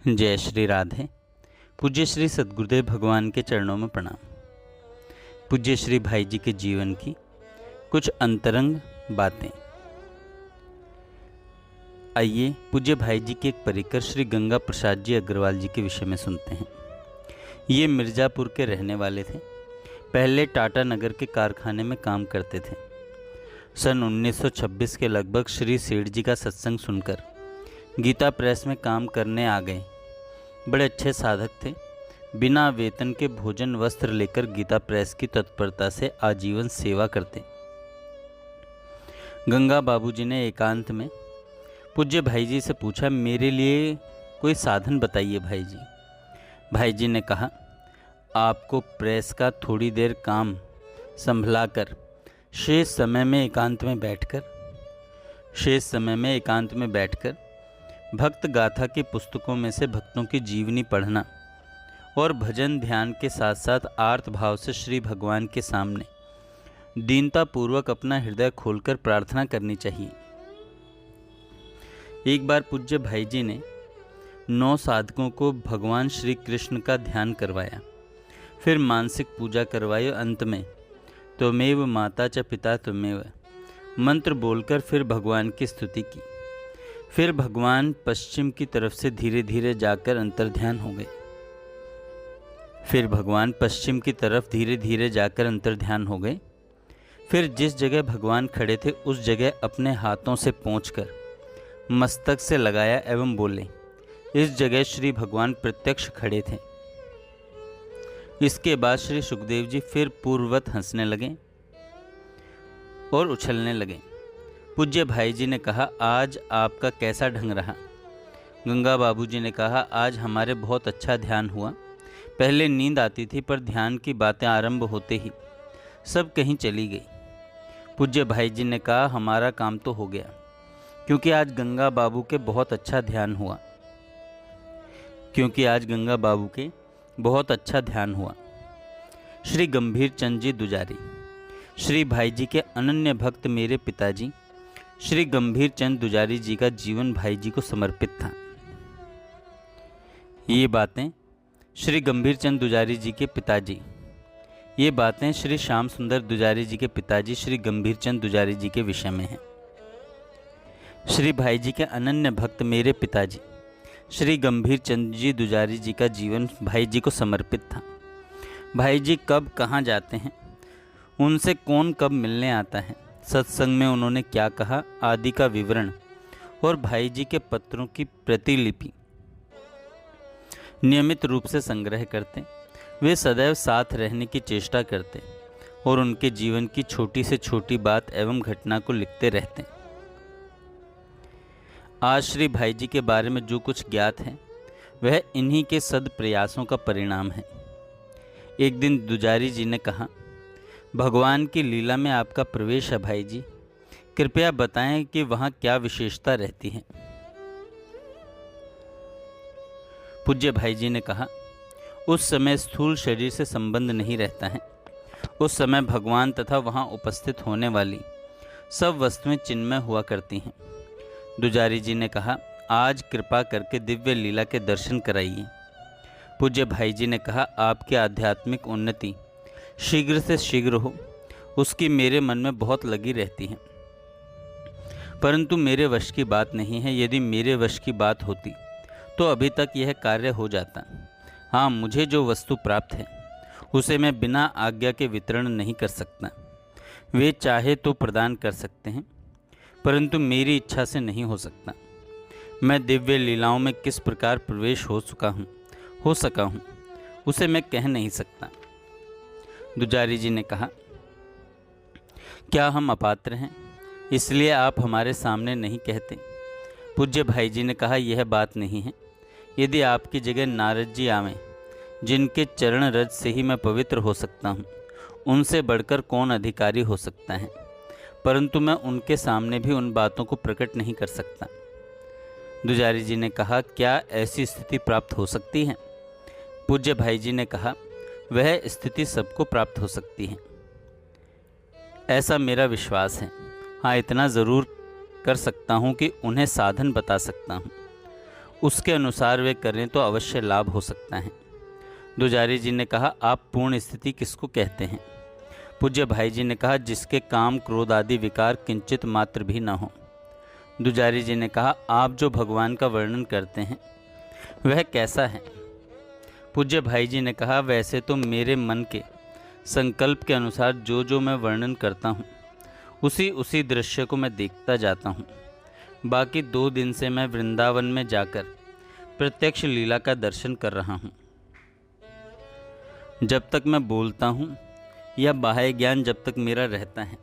जय श्री राधे। पूज्य श्री सद्गुरुदेव भगवान के चरणों में प्रणाम। पूज्य श्री भाई जी के जीवन की कुछ अंतरंग बातें। आइए पूज्य भाई जी के एक परिकर श्री गंगा प्रसाद जी अग्रवाल जी के विषय में सुनते हैं। ये मिर्ज़ापुर के रहने वाले थे। पहले टाटा नगर के कारखाने में काम करते थे। सन 1926 के लगभग श्री सेठ जी का सत्संग सुनकर गीता प्रेस में काम करने आ गए। बड़े अच्छे साधक थे। बिना वेतन के भोजन वस्त्र लेकर गीता प्रेस की तत्परता से आजीवन सेवा करते। गंगा बाबूजी ने एकांत में पूज्य भाई जी से पूछा, मेरे लिए कोई साधन बताइए भाई जी। भाई जी ने कहा, आपको प्रेस का थोड़ी देर काम संभलाकर शेष समय में एकांत में बैठकर भक्त गाथा की पुस्तकों में से भक्तों की जीवनी पढ़ना और भजन ध्यान के साथ साथ आर्त भाव से श्री भगवान के सामने दीनता पूर्वक अपना हृदय खोलकर प्रार्थना करनी चाहिए। एक बार पूज्य भाई जी ने 9 साधकों को भगवान श्री कृष्ण का ध्यान करवाया, फिर मानसिक पूजा करवाई। अंत में त्वमेव माता च पिता त्वमेव मंत्र बोलकर फिर भगवान की स्तुति की। फिर भगवान पश्चिम की तरफ से धीरे धीरे जाकर अंतर्ध्यान हो गए। फिर जिस जगह भगवान खड़े थे उस जगह अपने हाथों से पोंछकर मस्तक से लगाया एवं बोले, इस जगह श्री भगवान प्रत्यक्ष खड़े थे। इसके बाद श्री सुखदेव जी फिर पूर्ववत हंसने लगे और उछलने लगे। पूज्य भाई जी ने कहा, आज आपका कैसा ढंग रहा? गंगा बाबूजी ने कहा, आज हमारे बहुत अच्छा ध्यान हुआ। पहले नींद आती थी पर ध्यान की बातें आरंभ होते ही सब कहीं चली गई। पूज्य भाई जी ने कहा, हमारा काम तो हो गया, क्योंकि आज गंगा बाबू के बहुत अच्छा ध्यान हुआ। श्री गंभीर चंद जी दुजारी, श्री भाई जी के अनन्य भक्त मेरे पिताजी श्री गंभीर चंद दुजारी जी का जीवन भाई जी को समर्पित था। ये बातें श्री गंभीर चंद दुजारी जी के पिताजी, ये बातें श्री श्याम सुंदर दुजारी जी के पिताजी श्री गंभीर चंद दुजारी जी के विषय में हैं। श्री भाई जी के अनन्य भक्त मेरे पिताजी श्री गंभीर चंद जी दुजारी जी का जीवन भाई जी को समर्पित था। भाई जी कब कहाँ जाते हैं, उनसे कौन कब मिलने आता है, सत्संग में उन्होंने क्या कहा आदि का विवरण और भाई जी के पत्रों की प्रतिलिपि नियमित रूप से संग्रह करते। वे सदैव साथ रहने की चेष्टा करते और उनके जीवन की छोटी से छोटी बात एवं घटना को लिखते रहते। आज श्री भाई जी के बारे में जो कुछ ज्ञात है वह इन्हीं के सद प्रयासों का परिणाम है। एक दिन दुजारी जी ने कहा, भगवान की लीला में आपका प्रवेश है भाई जी, कृपया बताएं कि वहाँ क्या विशेषता रहती है। पूज्य भाई जी ने कहा, उस समय स्थूल शरीर से संबंध नहीं रहता है। उस समय भगवान तथा वहाँ उपस्थित होने वाली सब वस्तुएं चिन्मय हुआ करती हैं। दुजारी जी ने कहा, आज कृपा करके दिव्य लीला के दर्शन कराइए। पूज्य भाई जी ने कहा, आपकी आध्यात्मिक उन्नति शीघ्र से शीघ्र हो, उसकी मेरे मन में बहुत लगी रहती है, परंतु मेरे वश की बात नहीं है। यदि मेरे वश की बात होती तो अभी तक यह कार्य हो जाता। हाँ, मुझे जो वस्तु प्राप्त है उसे मैं बिना आज्ञा के वितरण नहीं कर सकता। वे चाहे तो प्रदान कर सकते हैं, परंतु मेरी इच्छा से नहीं हो सकता। मैं दिव्य लीलाओं में किस प्रकार प्रवेश हो सका हूँ उसे मैं कह नहीं सकता। दुजारी जी ने कहा, क्या हम अपात्र हैं इसलिए आप हमारे सामने नहीं कहते? पूज्य भाई जी ने कहा, यह बात नहीं है। यदि आपकी जगह नारद जी आवें, जिनके चरण रज से ही मैं पवित्र हो सकता हूँ, उनसे बढ़कर कौन अधिकारी हो सकता है, परंतु मैं उनके सामने भी उन बातों को प्रकट नहीं कर सकता। दुजारी जी ने कहा, क्या ऐसी स्थिति प्राप्त हो सकती है? पूज्य भाई जी ने कहा, वह स्थिति सबको प्राप्त हो सकती है, ऐसा मेरा विश्वास है। हाँ, इतना ज़रूर कर सकता हूँ कि उन्हें साधन बता सकता हूँ उसके अनुसार वे करें तो अवश्य लाभ हो सकता है। दुजारी जी ने कहा, आप पूर्ण स्थिति किसको कहते हैं? पूज्य भाई जी ने कहा, जिसके काम क्रोध आदि विकार किंचित मात्र भी न हो। दुजारी जी ने कहा, आप जो भगवान का वर्णन करते हैं वह कैसा है? पूज्य भाई जी ने कहा, वैसे तो मेरे मन के संकल्प के अनुसार जो जो मैं वर्णन करता हूँ उसी उसी दृश्य को मैं देखता जाता हूँ। बाकी 2 दिन से मैं वृंदावन में जाकर प्रत्यक्ष लीला का दर्शन कर रहा हूँ। जब तक मैं बोलता हूँ या बाह्य ज्ञान जब तक मेरा रहता है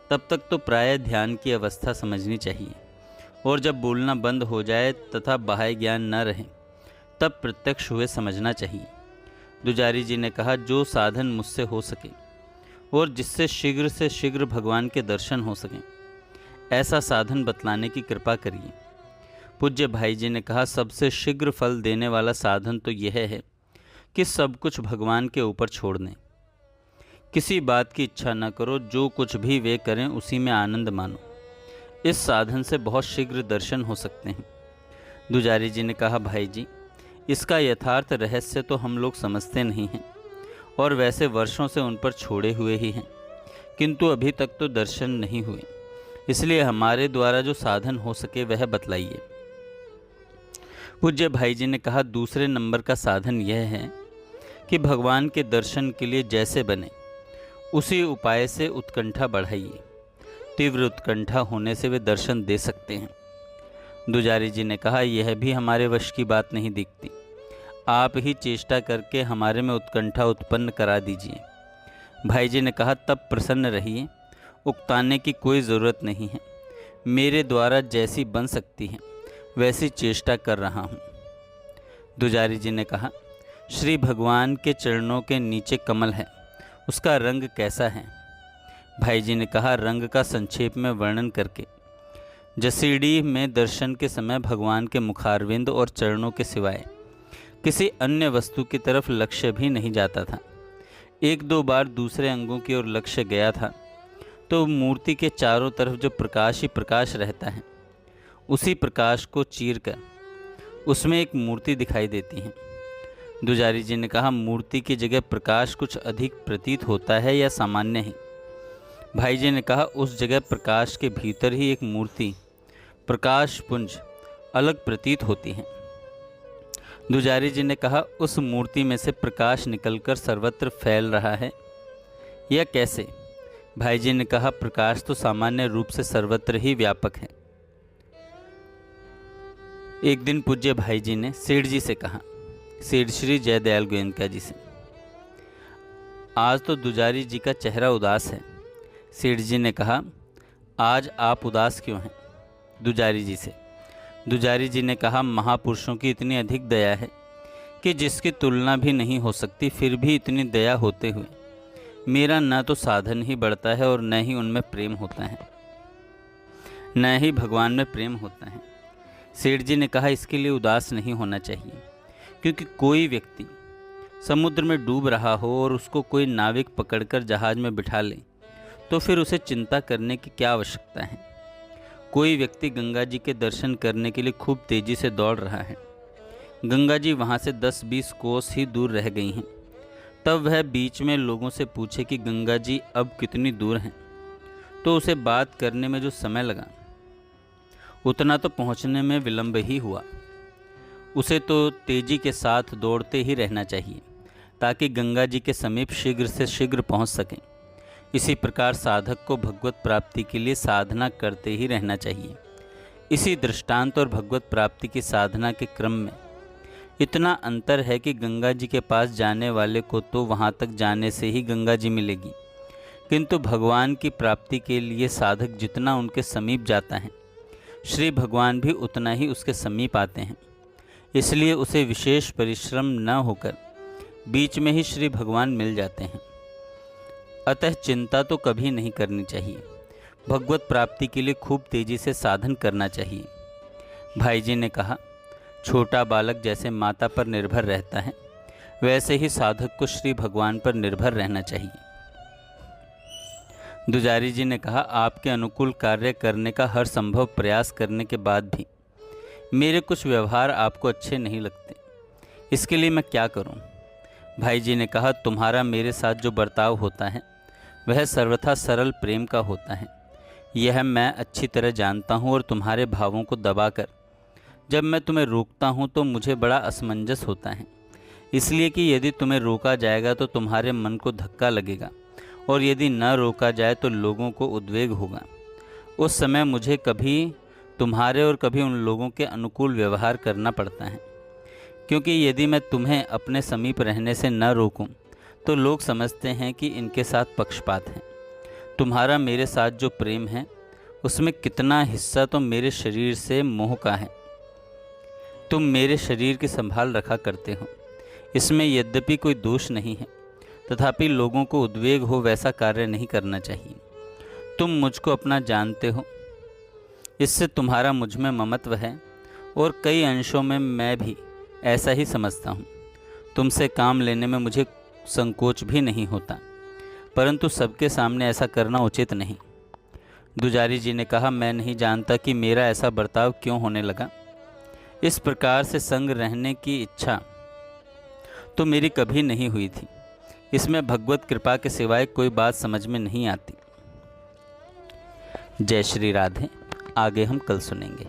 तब तक तो प्राय ध्यान की अवस्था समझनी चाहिए, और जब बोलना बंद हो जाए तथा बाह्य ज्ञान न रहे तब प्रत्यक्ष हुए समझना चाहिए। दुजारी जी ने कहा, जो साधन मुझसे हो सके और जिससे शीघ्र से शीघ्र भगवान के दर्शन हो सकें, ऐसा साधन बतलाने की कृपा करिए। पूज्य भाई जी ने कहा, सबसे शीघ्र फल देने वाला साधन तो यह है कि सब कुछ भगवान के ऊपर छोड़ दें। किसी बात की इच्छा न करो, जो कुछ भी वे करें उसी में आनंद मानो। इस साधन से बहुत शीघ्र दर्शन हो सकते हैं। दुजारी जी ने कहा, भाई जी, इसका यथार्थ रहस्य तो हम लोग समझते नहीं हैं और वैसे वर्षों से उन पर छोड़े हुए ही हैं, किंतु अभी तक तो दर्शन नहीं हुए, इसलिए हमारे द्वारा जो साधन हो सके वह बतलाइए। पूज्य भाई जी ने कहा, दूसरे नंबर का साधन यह है कि भगवान के दर्शन के लिए जैसे बने उसी उपाय से उत्कंठा बढ़ाइए। तीव्र उत्कंठा होने से वे दर्शन दे सकते हैं। दुजारी जी ने कहा, यह भी हमारे वश की बात नहीं दिखती। आप ही चेष्टा करके हमारे में उत्कंठा उत्पन्न करा दीजिए। भाई जी ने कहा, तब प्रसन्न रहिए, उकताने की कोई ज़रूरत नहीं है। मेरे द्वारा जैसी बन सकती है वैसी चेष्टा कर रहा हूँ। दुजारी जी ने कहा, श्री भगवान के चरणों के नीचे कमल है, उसका रंग कैसा है? भाई जी ने कहा, रंग का संक्षेप में वर्णन करके जसीडी में दर्शन के समय भगवान के मुखारविंद और चरणों के सिवाय किसी अन्य वस्तु की तरफ लक्ष्य भी नहीं जाता था। 1-2 बार दूसरे अंगों की ओर लक्ष्य गया था तो मूर्ति के चारों तरफ जो प्रकाश ही प्रकाश रहता है, उसी प्रकाश को चीरकर उसमें एक मूर्ति दिखाई देती है। दुजारी जी ने कहा, मूर्ति की जगह प्रकाश कुछ अधिक प्रतीत होता है या सामान्य है? भाई जी ने कहा, उस जगह प्रकाश के भीतर ही एक मूर्ति प्रकाश पुंज अलग प्रतीत होती है। दुजारी जी ने कहा, उस मूर्ति में से प्रकाश निकलकर सर्वत्र फैल रहा है या कैसे? भाई जी ने कहा, प्रकाश तो सामान्य रूप से सर्वत्र ही व्यापक है। एक दिन पूज्य भाई जी ने सेठ जी से कहा, सेठ श्री जयदयाल गोयनका जी से, आज तो दुजारी जी का चेहरा उदास है। सेठ जी ने कहा, आज आप उदास क्यों हैं? दुजारी जी से। दुजारी जी ने कहा, महापुरुषों की इतनी अधिक दया है कि जिसकी तुलना भी नहीं हो सकती, फिर भी इतनी दया होते हुए मेरा न तो साधन ही बढ़ता है और न ही उनमें प्रेम होता है, न ही भगवान में प्रेम होता है। सेठ जी ने कहा, इसके लिए उदास नहीं होना चाहिए, क्योंकि कोई व्यक्ति समुद्र में डूब रहा हो और उसको कोई नाविक पकड़कर जहाज में बिठा ले तो फिर उसे चिंता करने की क्या आवश्यकता है। कोई व्यक्ति गंगा जी के दर्शन करने के लिए खूब तेज़ी से दौड़ रहा है, गंगा जी वहाँ से 10-20 कोस ही दूर रह गई हैं, तब वह बीच में लोगों से पूछे कि गंगा जी अब कितनी दूर हैं, तो उसे बात करने में जो समय लगा उतना तो पहुँचने में विलंब ही हुआ। उसे तो तेज़ी के साथ दौड़ते ही रहना चाहिए ताकि गंगा जी के समीप शीघ्र से शीघ्र पहुँच सकें। इसी प्रकार साधक को भगवत प्राप्ति के लिए साधना करते ही रहना चाहिए। इसी दृष्टांत और भगवत प्राप्ति की साधना के क्रम में इतना अंतर है कि गंगा जी के पास जाने वाले को तो वहाँ तक जाने से ही गंगा जी मिलेगी, किंतु भगवान की प्राप्ति के लिए साधक जितना उनके समीप जाता है, श्री भगवान भी उतना ही उसके समीप आते हैं। इसलिए उसे विशेष परिश्रम न होकर बीच में ही श्री भगवान मिल जाते हैं। अतः चिंता तो कभी नहीं करनी चाहिए, भगवत प्राप्ति के लिए खूब तेज़ी से साधन करना चाहिए। भाई जी ने कहा, छोटा बालक जैसे माता पर निर्भर रहता है, वैसे ही साधक को श्री भगवान पर निर्भर रहना चाहिए। दुजारी जी ने कहा, आपके अनुकूल कार्य करने का हर संभव प्रयास करने के बाद भी मेरे कुछ व्यवहार आपको अच्छे नहीं लगते, इसके लिए मैं क्या करूं? भाई जी ने कहा, तुम्हारा मेरे साथ जो बर्ताव होता है वह सर्वथा सरल प्रेम का होता है। यह मैं अच्छी तरह जानता हूँ और तुम्हारे भावों को दबाकर जब मैं तुम्हें रोकता हूँ तो मुझे बड़ा असमंजस होता है, इसलिए कि यदि तुम्हें रोका जाएगा तो तुम्हारे मन को धक्का लगेगा और यदि न रोका जाए तो लोगों को उद्वेग होगा। उस समय मुझे कभी तुम्हारे और कभी उन लोगों के अनुकूल व्यवहार करना पड़ता है, क्योंकि यदि मैं तुम्हें अपने समीप रहने से न रोकूं तो लोग समझते हैं कि इनके साथ पक्षपात है। तुम्हारा मेरे साथ जो प्रेम है उसमें कितना हिस्सा तो मेरे शरीर से मोह का है। तुम मेरे शरीर की संभाल रखा करते हो, इसमें यद्यपि कोई दोष नहीं है, तथापि लोगों को उद्वेग हो वैसा कार्य नहीं करना चाहिए। तुम मुझको अपना जानते हो, इससे तुम्हारा मुझ में ममत्व है और कई अंशों में मैं भी ऐसा ही समझता हूँ। तुमसे काम लेने में मुझे संकोच भी नहीं होता, परंतु सबके सामने ऐसा करना उचित नहीं। दुजारी जी ने कहा, मैं नहीं जानता कि मेरा ऐसा बर्ताव क्यों होने लगा। इस प्रकार से संग रहने की इच्छा तो मेरी कभी नहीं हुई थी। इसमें भगवत कृपा के सिवाय कोई बात समझ में नहीं आती। जय श्री राधे। आगे हम कल सुनेंगे।